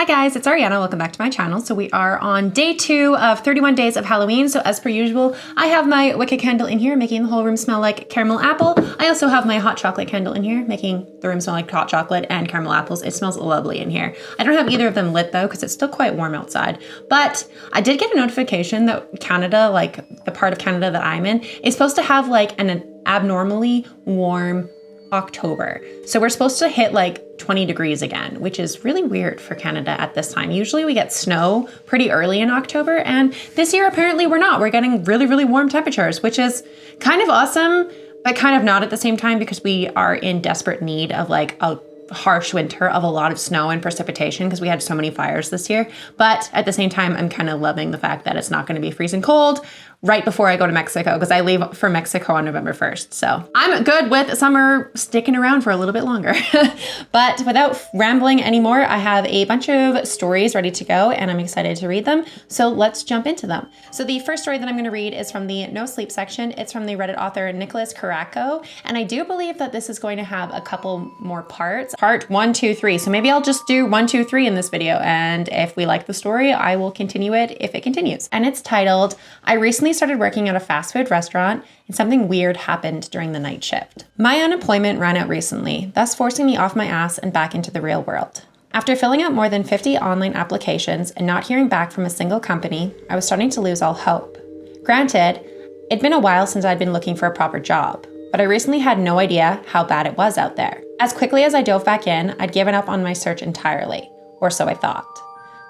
guys, it's Ariana. Welcome back to my channel. So we are on day 2 of 31 days of Halloween. So as per usual, I have my wicked candle in here, making the whole room smell like caramel apple. I also have my hot chocolate candle in here, making the room smell like hot chocolate and caramel apples. It smells lovely in here. I don't have either of them lit though, because it's still quite warm outside. But I did get a notification that Canada, like the part of Canada that I'm in, is supposed to have like an abnormally warm October. So we're supposed to hit like 20 degrees again, which is really weird for Canada at this time. Usually we get snow pretty early in October, and this year apparently we're not. We're getting really, really warm temperatures, which is kind of awesome, but kind of not at the same time, because we are in desperate need of like a harsh winter of a lot of snow and precipitation because we had so many fires this year. But at the same time, I'm kind of loving the fact that it's not going to be freezing cold right before I go to Mexico, because I leave for Mexico on November 1st. So I'm good with summer sticking around for a little bit longer. But without rambling anymore, I have a bunch of stories ready to go and I'm excited to read them. So let's jump into them. So the first story that I'm going to read is from the No Sleep section. It's from the Reddit author Nicholas Caraco. And I do believe that this is going to have a couple more parts. Part 1, 2, 3. So maybe I'll just do 1, 2, 3 in this video. And if we like the story, I will continue it if it continues. And it's titled, I recently started working at a fast food restaurant and something weird happened during the night shift. My unemployment ran out recently, thus forcing me off my ass and back into the real world. After filling out more than 50 online applications and not hearing back from a single company, I was starting to lose all hope. Granted, it'd been a while since I'd been looking for a proper job, but I recently had no idea how bad it was out there. As quickly as I dove back in, I'd given up on my search entirely, or so I thought.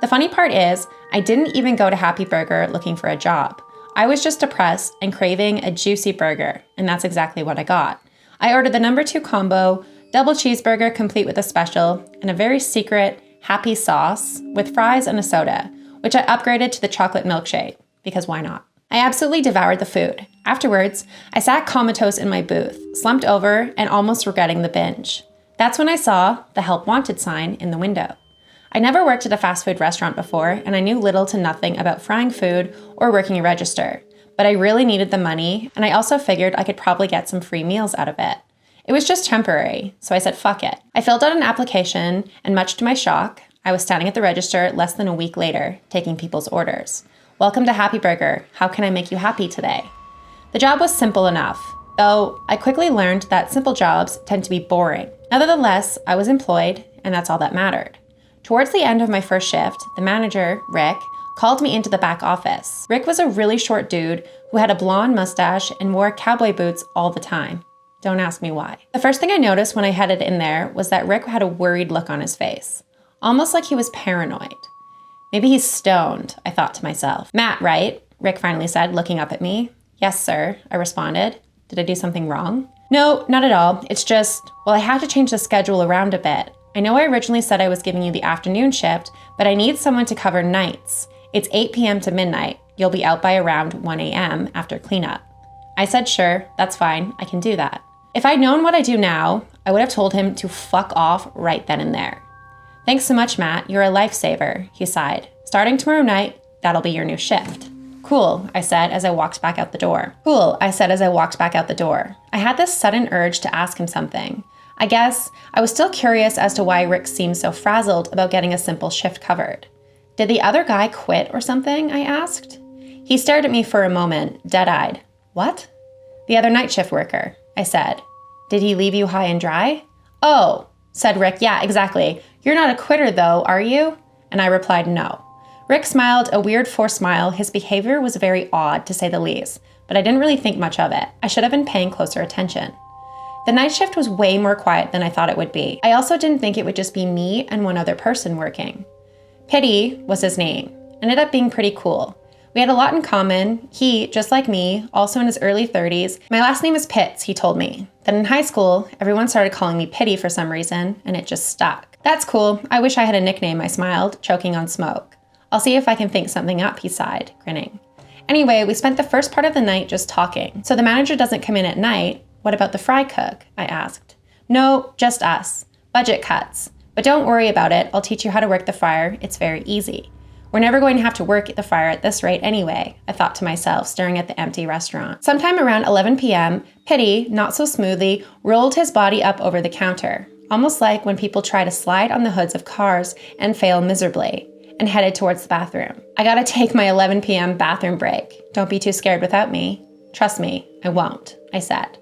The funny part is, I didn't even go to Happy Burger looking for a job. I was just depressed and craving a juicy burger, and that's exactly what I got. I ordered the number 2 combo, double cheeseburger complete with a special, and a very secret happy sauce with fries and a soda, which I upgraded to the chocolate milkshake, because why not? I absolutely devoured the food. Afterwards, I sat comatose in my booth, slumped over and almost regretting the binge. That's when I saw the help wanted sign in the window. I never worked at a fast food restaurant before, and I knew little to nothing about frying food or working a register, but I really needed the money, and I also figured I could probably get some free meals out of it. It was just temporary, so I said fuck it. I filled out an application, and much to my shock, I was standing at the register less than a week later, taking people's orders. Welcome to Happy Burger. How can I make you happy today? The job was simple enough, though I quickly learned that simple jobs tend to be boring. Nevertheless, I was employed, and that's all that mattered. Towards the end of my first shift, the manager, Rick, called me into the back office. Rick was a really short dude who had a blonde mustache and wore cowboy boots all the time. Don't ask me why. The first thing I noticed when I headed in there was that Rick had a worried look on his face, almost like he was paranoid. Maybe he's stoned, I thought to myself. Matt, right? Rick finally said, looking up at me. Yes, sir, I responded. Did I do something wrong? No, not at all. It's just, well, I had to change the schedule around a bit. I know I originally said I was giving you the afternoon shift, but I need someone to cover nights. It's 8 p.m. to midnight. You'll be out by around 1 a.m. after cleanup. I said, sure, that's fine. I can do that. If I'd known what I do now, I would have told him to fuck off right then and there. Thanks so much, Matt. You're a lifesaver, he sighed. Starting tomorrow night, that'll be your new shift. Cool, I said as I walked back out the door. I had this sudden urge to ask him something. I guess I was still curious as to why Rick seemed so frazzled about getting a simple shift covered. Did the other guy quit or something? I asked. He stared at me for a moment, dead-eyed. What? The other night shift worker, I said. Did he leave you high and dry? Oh, said Rick, yeah, exactly. You're not a quitter though, are you? And I replied no. Rick smiled a weird forced smile. His behavior was very odd, to say the least, but I didn't really think much of it. I should have been paying closer attention. The night shift was way more quiet than I thought it would be. I also didn't think it would just be me and one other person working. Pity was his name. Ended up being pretty cool. We had a lot in common. He, just like me, also in his early 30s. My last name is Pitts, he told me. Then in high school, everyone started calling me Pity for some reason, and it just stuck. That's cool. I wish I had a nickname, I smiled, choking on smoke. I'll see if I can think something up, he sighed, grinning. Anyway, we spent the first part of the night just talking. So the manager doesn't come in at night. What about the fry cook? I asked. No, just us. Budget cuts. But don't worry about it. I'll teach you how to work the fryer. It's very easy. We're never going to have to work at the fryer at this rate anyway, I thought to myself, staring at the empty restaurant. Sometime around 11 p.m., Pity, not so smoothly, rolled his body up over the counter. almost like when people try to slide on the hoods of cars and fail miserably, and headed towards the bathroom. I gotta take my 11 p.m. bathroom break. Don't be too scared without me. Trust me, I won't, I said.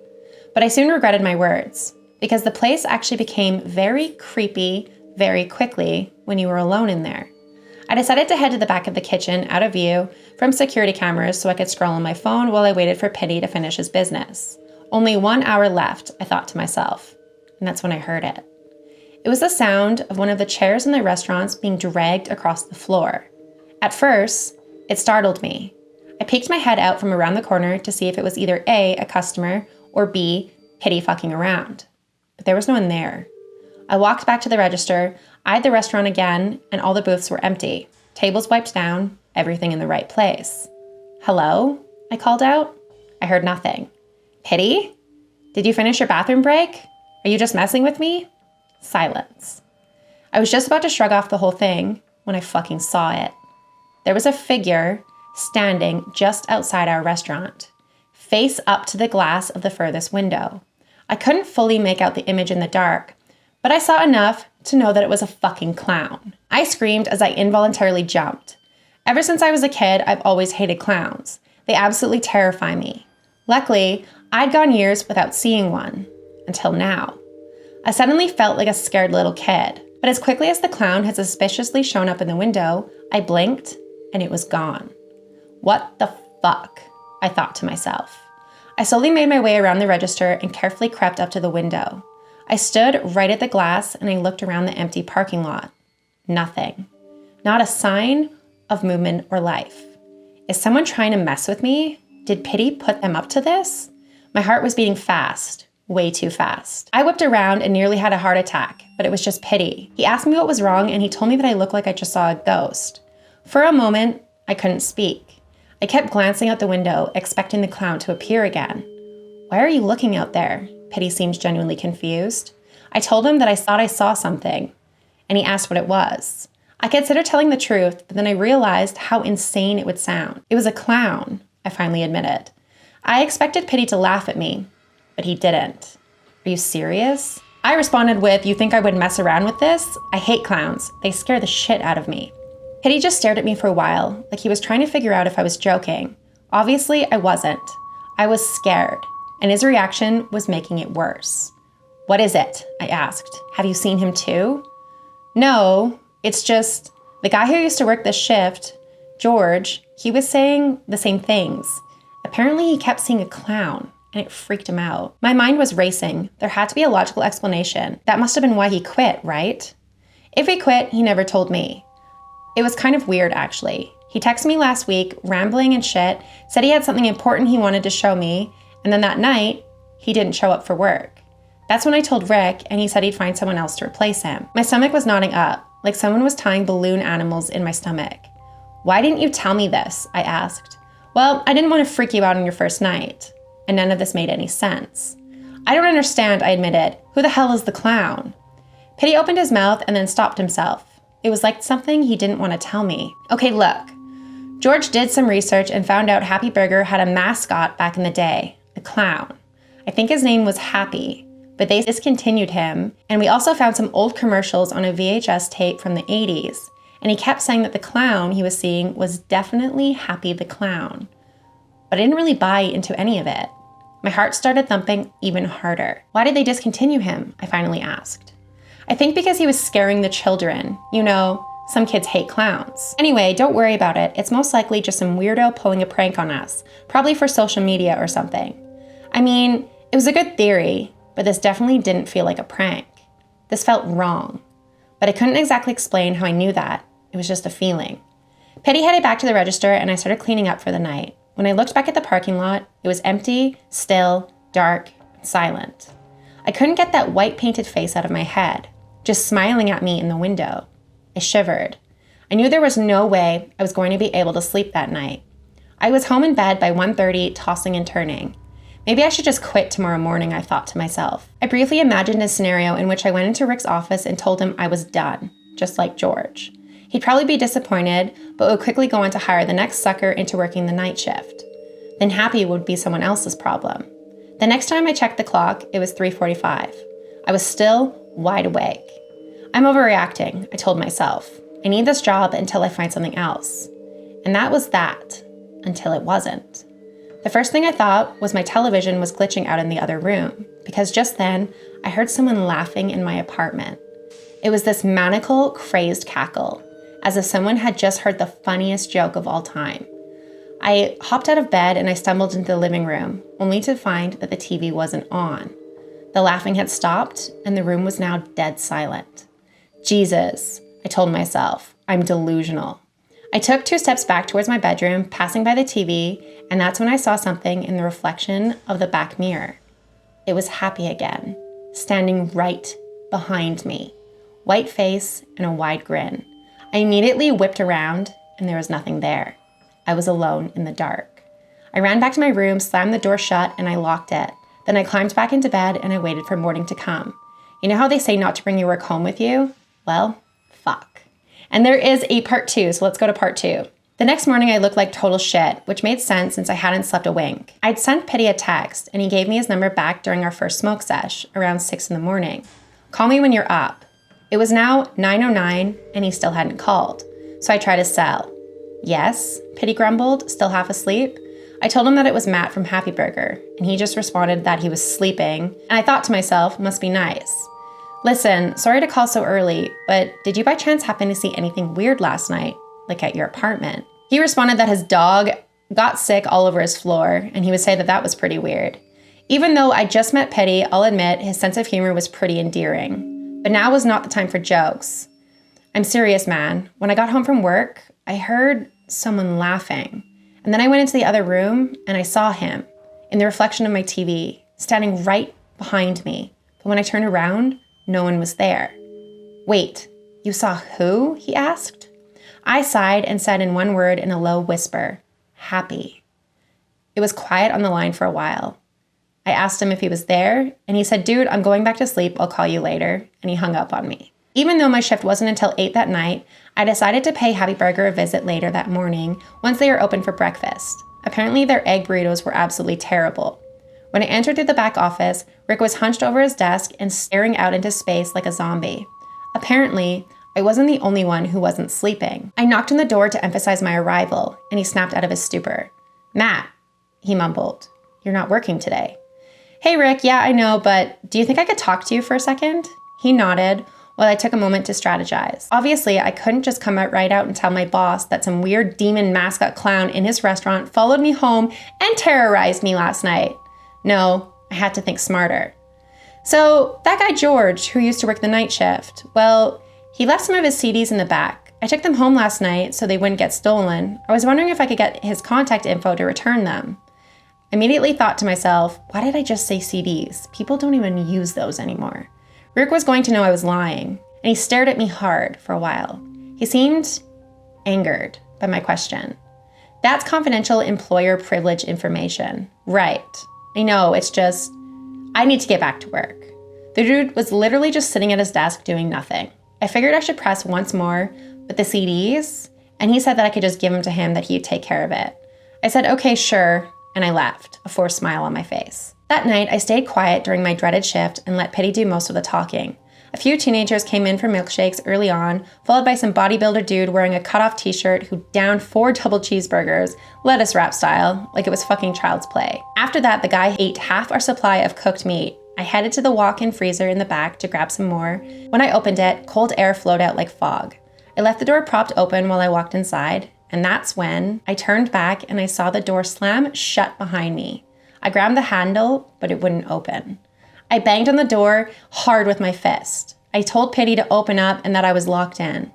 But I soon regretted my words, because the place actually became very creepy very quickly when you were alone in there. I decided to head to the back of the kitchen, out of view from security cameras, so I could scroll on my phone while I waited for Pitty to finish his business. Only 1 hour left, I thought to myself, and that's when I heard it. It was the sound of one of the chairs in the restaurants being dragged across the floor. At first, it startled me. I peeked my head out from around the corner to see if it was either A, a customer, or B, Pitty fucking around. But there was no one there. I walked back to the register, eyed the restaurant again, and all the booths were empty. Tables wiped down, everything in the right place. Hello? I called out. I heard nothing. Pitty? Did you finish your bathroom break? Are you just messing with me? Silence. I was just about to shrug off the whole thing when I fucking saw it. There was a figure standing just outside our restaurant, face up to the glass of the furthest window. I couldn't fully make out the image in the dark, but I saw enough to know that it was a fucking clown. I screamed as I involuntarily jumped. Ever since I was a kid, I've always hated clowns. They absolutely terrify me. Luckily, I'd gone years without seeing one, until now. I suddenly felt like a scared little kid, but as quickly as the clown had suspiciously shown up in the window, I blinked and it was gone. What the fuck? I thought to myself. I slowly made my way around the register and carefully crept up to the window. I stood right at the glass and I looked around the empty parking lot. Nothing. Not a sign of movement or life. Is someone trying to mess with me? Did Pitty put them up to this? My heart was beating fast. Way too fast. I whipped around and nearly had a heart attack, but it was just Pitty. He asked me what was wrong and he told me that I looked like I just saw a ghost. For a moment, I couldn't speak. I kept glancing out the window, expecting the clown to appear again. Why are you looking out there? Pitty seemed genuinely confused. I told him that I thought I saw something, and he asked what it was. I considered telling the truth, but then I realized how insane it would sound. It was a clown, I finally admitted. I expected Pitty to laugh at me, but he didn't. Are you serious? I responded with, you think I would mess around with this? I hate clowns. They scare the shit out of me. Pitty just stared at me for a while, like he was trying to figure out if I was joking. Obviously, I wasn't. I was scared, and his reaction was making it worse. What is it? I asked. Have you seen him too? No, it's just the guy who used to work this shift, George, he was saying the same things. Apparently, he kept seeing a clown. And it freaked him out. My mind was racing. There had to be a logical explanation. That must have been why he quit, right? If he quit, he never told me. It was kind of weird, actually. He texted me last week, rambling and shit, said he had something important he wanted to show me, and then that night, he didn't show up for work. That's when I told Rick, and he said he'd find someone else to replace him. My stomach was knotting up, like someone was tying balloon animals in my stomach. Why didn't you tell me this? I asked. Well, I didn't want to freak you out on your first night. And none of this made any sense. I don't understand, I admitted. Who the hell is the clown? Pitty opened his mouth and then stopped himself. It was like something he didn't want to tell me. Okay, look. George did some research and found out Happy Burger had a mascot back in the day, a clown. I think his name was Happy, but they discontinued him. And we also found some old commercials on a VHS tape from the 80s. And he kept saying that the clown he was seeing was definitely Happy the Clown. But I didn't really buy into any of it. My heart started thumping even harder. Why did they discontinue him? I finally asked. I think because he was scaring the children. You know, some kids hate clowns. Anyway, don't worry about it. It's most likely just some weirdo pulling a prank on us, probably for social media or something. I mean, it was a good theory, but this definitely didn't feel like a prank. This felt wrong, but I couldn't exactly explain how I knew that. It was just a feeling. Pitty headed back to the register and I started cleaning up for the night. When I looked back at the parking lot, it was empty, still, dark, and silent. I couldn't get that white painted face out of my head, just smiling at me in the window. I shivered. I knew there was no way I was going to be able to sleep that night. I was home in bed by 1:30, tossing and turning. Maybe I should just quit tomorrow morning, I thought to myself. I briefly imagined a scenario in which I went into Rick's office and told him I was done, just like George. He'd probably be disappointed, but would quickly go on to hire the next sucker into working the night shift. Then Happy would be someone else's problem. The next time I checked the clock, it was 3:45. I was still wide awake. I'm overreacting, I told myself. I need this job until I find something else. And that was that, until it wasn't. The first thing I thought was my television was glitching out in the other room, because just then I heard someone laughing in my apartment. It was this maniacal, crazed cackle, as if someone had just heard the funniest joke of all time. I hopped out of bed and I stumbled into the living room, only to find that the TV wasn't on. The laughing had stopped, and the room was now dead silent. Jesus, I told myself, I'm delusional. I took 2 steps back towards my bedroom, passing by the TV, and that's when I saw something in the reflection of the back mirror. It was Happy again, standing right behind me, white face and a wide grin. I immediately whipped around, and there was nothing there. I was alone in the dark. I ran back to my room, slammed the door shut, and I locked it. Then I climbed back into bed and I waited for morning to come. You know how they say not to bring your work home with you? Well, fuck. And there is a part 2, so let's go to part 2. The next morning I looked like total shit, which made sense since I hadn't slept a wink. I'd sent Pitty a text, and he gave me his number back during our first smoke sesh, around 6 in the morning. Call me when you're up. It was now 9:09, and he still hadn't called. So I tried to sell. Yes, Pitty grumbled, still half asleep. I told him that it was Matt from Happy Burger, and he just responded that he was sleeping, and I thought to myself, must be nice. Listen, sorry to call so early, but did you by chance happen to see anything weird last night, like at your apartment? He responded that his dog got sick all over his floor, and he would say that that was pretty weird. Even though I just met Pitty, I'll admit his sense of humor was pretty endearing. But now was not the time for jokes. I'm serious, man. When I got home from work, I heard someone laughing. And then I went into the other room and I saw him in the reflection of my TV, standing right behind me. But when I turned around, no one was there. Wait, you saw who? He asked. I sighed and said in one word in a low whisper, Happy. It was quiet on the line for a while. I asked him if he was there, and he said, dude, I'm going back to sleep. I'll call you later. And he hung up on me. Even though my shift wasn't until 8 that night, I decided to pay Happy Burger a visit later that morning once they were open for breakfast. Apparently their egg burritos were absolutely terrible. When I entered through the back office, Rick was hunched over his desk and staring out into space like a zombie. Apparently, I wasn't the only one who wasn't sleeping. I knocked on the door to emphasize my arrival, and he snapped out of his stupor. Matt, he mumbled, you're not working today. Hey Rick, yeah, I know, but do you think I could talk to you for a second? He nodded, while I took a moment to strategize. Obviously, I couldn't just come out right out and tell my boss that some weird demon mascot clown in his restaurant followed me home and terrorized me last night. No, I had to think smarter. So that guy George, who used to work the night shift, well, he left some of his CDs in the back. I took them home last night so they wouldn't get stolen. I was wondering if I could get his contact info to return them. I immediately thought to myself, why did I just say CDs? People don't even use those anymore. Rick was going to know I was lying, and he stared at me hard for a while. He seemed angered by my question. That's confidential employer privilege information. Right. I know, it's just, I need to get back to work. The dude was literally just sitting at his desk doing nothing. I figured I should press once more, but the CDs, and he said that I could just give them to him, that he'd take care of it. I said, okay, sure, and I left, a forced smile on my face. That night, I stayed quiet during my dreaded shift and let Pitty do most of the talking. A few teenagers came in for milkshakes early on, followed by some bodybuilder dude wearing a cutoff t-shirt who downed 4 double cheeseburgers, lettuce wrap style, like it was fucking child's play. After that, the guy ate half our supply of cooked meat. I headed to the walk-in freezer in the back to grab some more. When I opened it, cold air flowed out like fog. I left the door propped open while I walked inside, and that's when I turned back and I saw the door slam shut behind me. I grabbed the handle, but it wouldn't open. I banged on the door hard with my fist. I told Pitty to open up and that I was locked in.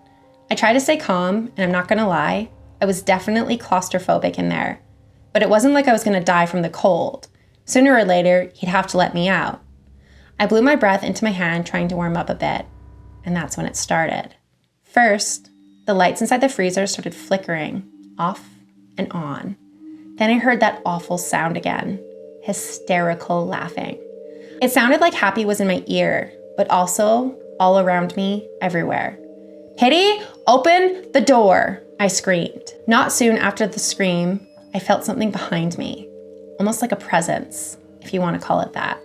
I tried to stay calm, and I'm not gonna lie, I was definitely claustrophobic in there. But it wasn't like I was gonna die from the cold. Sooner or later, he'd have to let me out. I blew my breath into my hand, trying to warm up a bit. And that's when it started. First, the lights inside the freezer started flickering, off and on. Then I heard that awful sound again. Hysterical laughing. It sounded like Happy was in my ear, but also all around me, everywhere. Pitty, open the door, I screamed. Not soon after the scream, I felt something behind me, almost like a presence, if you want to call it that.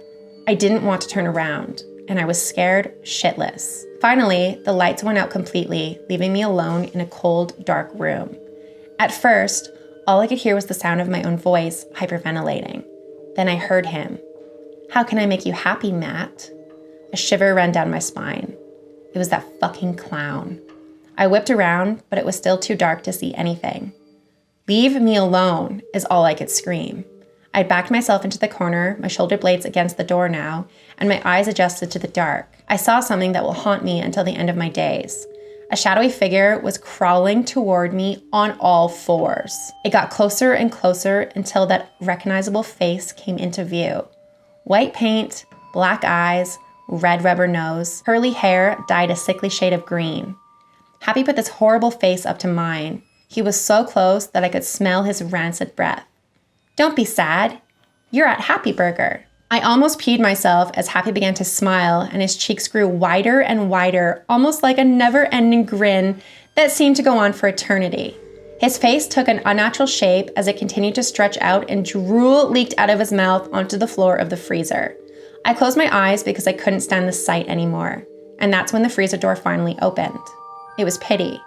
I didn't want to turn around. and I was scared shitless. Finally, the lights went out completely, leaving me alone in a cold, dark room. At first, all I could hear was the sound of my own voice hyperventilating. Then I heard him. "How can I make you happy, Matt?" A shiver ran down my spine. It was that fucking clown. I whipped around, but it was still too dark to see anything. "Leave me alone," is all I could scream. I'd backed myself into the corner, my shoulder blades against the door now, and my eyes adjusted to the dark. I saw something that will haunt me until the end of my days. A shadowy figure was crawling toward me on all fours. It got closer and closer until that recognizable face came into view. White paint, black eyes, red rubber nose, curly hair dyed a sickly shade of green. Happy put this horrible face up to mine. He was so close that I could smell his rancid breath. "Don't be sad. You're at Happy Burger." I almost peed myself as Happy began to smile and his cheeks grew wider and wider, almost like a never-ending grin that seemed to go on for eternity. His face took an unnatural shape as it continued to stretch out and drool leaked out of his mouth onto the floor of the freezer. I closed my eyes because I couldn't stand the sight anymore, and that's when the freezer door finally opened. It was Pity.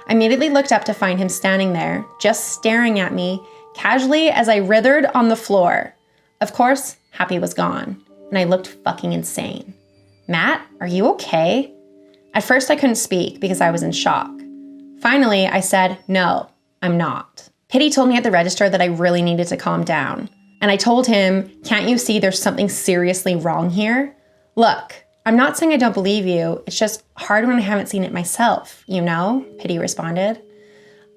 I immediately looked up to find him standing there, just staring at me, casually as I writhed on the floor. Of course, Happy was gone, and I looked fucking insane. "Matt, are you okay?" At first I couldn't speak because I was in shock. Finally, I said, "No, I'm not." Pity told me at the register that I really needed to calm down. And I told him, "Can't you see there's something seriously wrong here? Look, I'm not saying I don't believe you. It's just hard when I haven't seen it myself, you know?" Pity responded.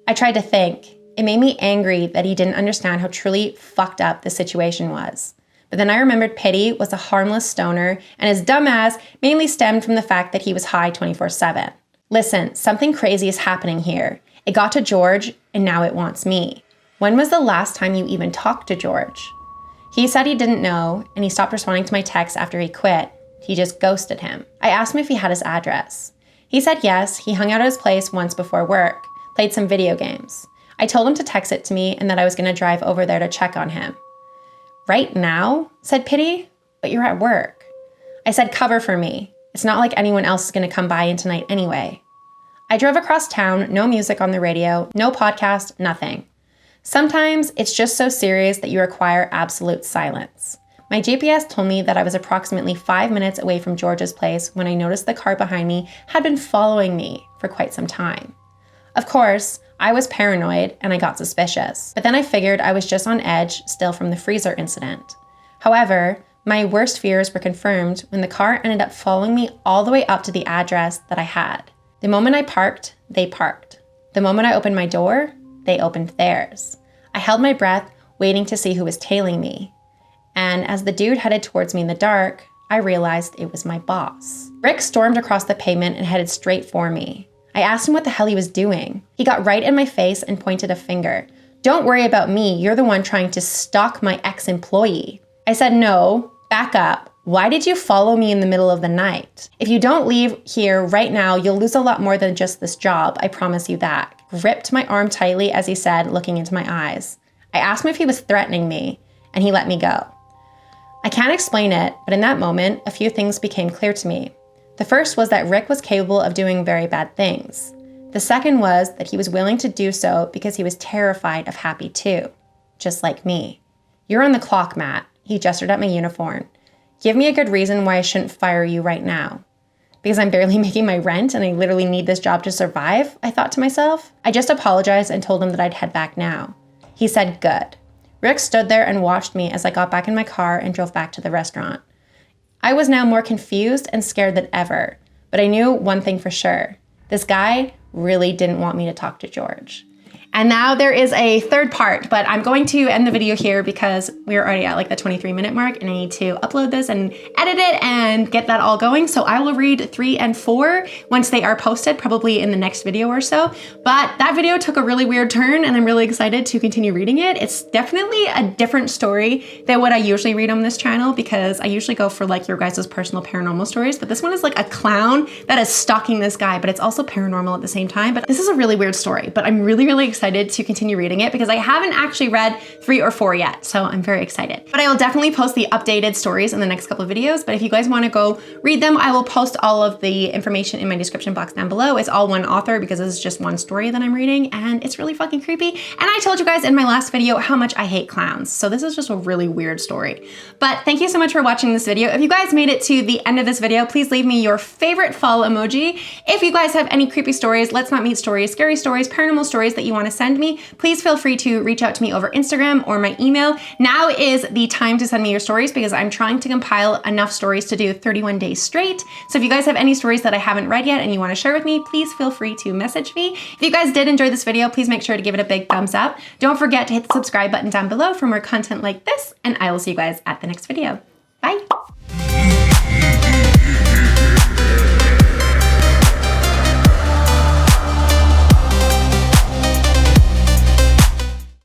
I tried to think. It made me angry that he didn't understand how truly fucked up the situation was. But then I remembered Pity was a harmless stoner, and his dumbass mainly stemmed from the fact that he was high 24/7. "Listen, something crazy is happening here. It got to George, and now it wants me. When was the last time you even talked to George?" He said he didn't know, and he stopped responding to my texts after he quit. He just ghosted him. I asked him if he had his address. He said yes, he hung out at his place once before work, played some video games. I told him to text it to me and that I was going to drive over there to check on him. "Right now?" said Pity. "But you're at work." I said, "Cover for me. It's not like anyone else is going to come by in tonight anyway." I drove across town, no music on the radio, no podcast, nothing. Sometimes it's just so serious that you require absolute silence. My GPS told me that I was approximately 5 minutes away from George's place when I noticed the car behind me had been following me for quite some time. Of course, I was paranoid and I got suspicious, but then I figured I was just on edge still from the freezer incident. However, my worst fears were confirmed when the car ended up following me all the way up to the address that I had. The moment I parked, they parked. The moment I opened my door, they opened theirs. I held my breath, waiting to see who was tailing me. And as the dude headed towards me in the dark, I realized it was my boss. Rick stormed across the pavement and headed straight for me. I asked him what the hell he was doing. He got right in my face and pointed a finger. "Don't worry about me, you're the one trying to stalk my ex-employee." I said, "No, back up. Why did you follow me in the middle of the night? If you don't leave here right now, you'll lose a lot more than just this job, I promise you that." Gripped my arm tightly as he said, looking into my eyes. I asked him if he was threatening me, and he let me go. I can't explain it, but in that moment, a few things became clear to me. The first was that Rick was capable of doing very bad things. The second was that he was willing to do so because he was terrified of Happy too, just like me. "You're on the clock, Matt." He gestured at my uniform. "Give me a good reason why I shouldn't fire you right now." Because I'm barely making my rent and I literally need this job to survive, I thought to myself. I just apologized and told him that I'd head back now. He said, "Good." Rick stood there and watched me as I got back in my car and drove back to the restaurant. I was now more confused and scared than ever, but I knew one thing for sure. This guy really didn't want me to talk to George. And now there is a third part, but I'm going to end the video here because we're already at like the 23-minute mark and I need to upload this and edit it and get that all going. So I will read 3 and 4 once they are posted, probably in the next video or so. But that video took a really weird turn and I'm really excited to continue reading it. It's definitely a different story than what I usually read on this channel because I usually go for like your guys' personal paranormal stories, but this one is like a clown that is stalking this guy, but it's also paranormal at the same time. But this is a really weird story, but I'm really, really excited excited to continue reading it because I haven't actually read 3 or 4 yet, so I'm very excited. But I will definitely post the updated stories in the next couple of videos, but if you guys want to go read them, I will post all of the information in my description box down below. It's all one author because this is just one story that I'm reading, and it's really fucking creepy. And I told you guys in my last video how much I hate clowns, so this is just a really weird story. But thank you so much for watching this video. If you guys made it to the end of this video, please leave me your favorite fall emoji. If you guys have any creepy stories, let's not meet stories, scary stories, paranormal stories that you want to send me, please feel free to reach out to me over Instagram or my email. Now is the time to send me your stories because I'm trying to compile enough stories to do 31 days straight. So if you guys have any stories that I haven't read yet and you want to share with me, please feel free to message me. If you guys did enjoy this video, please make sure to give it a big thumbs up. Don't forget to hit the subscribe button down below for more content like this, and I will see you guys at the next video. Bye.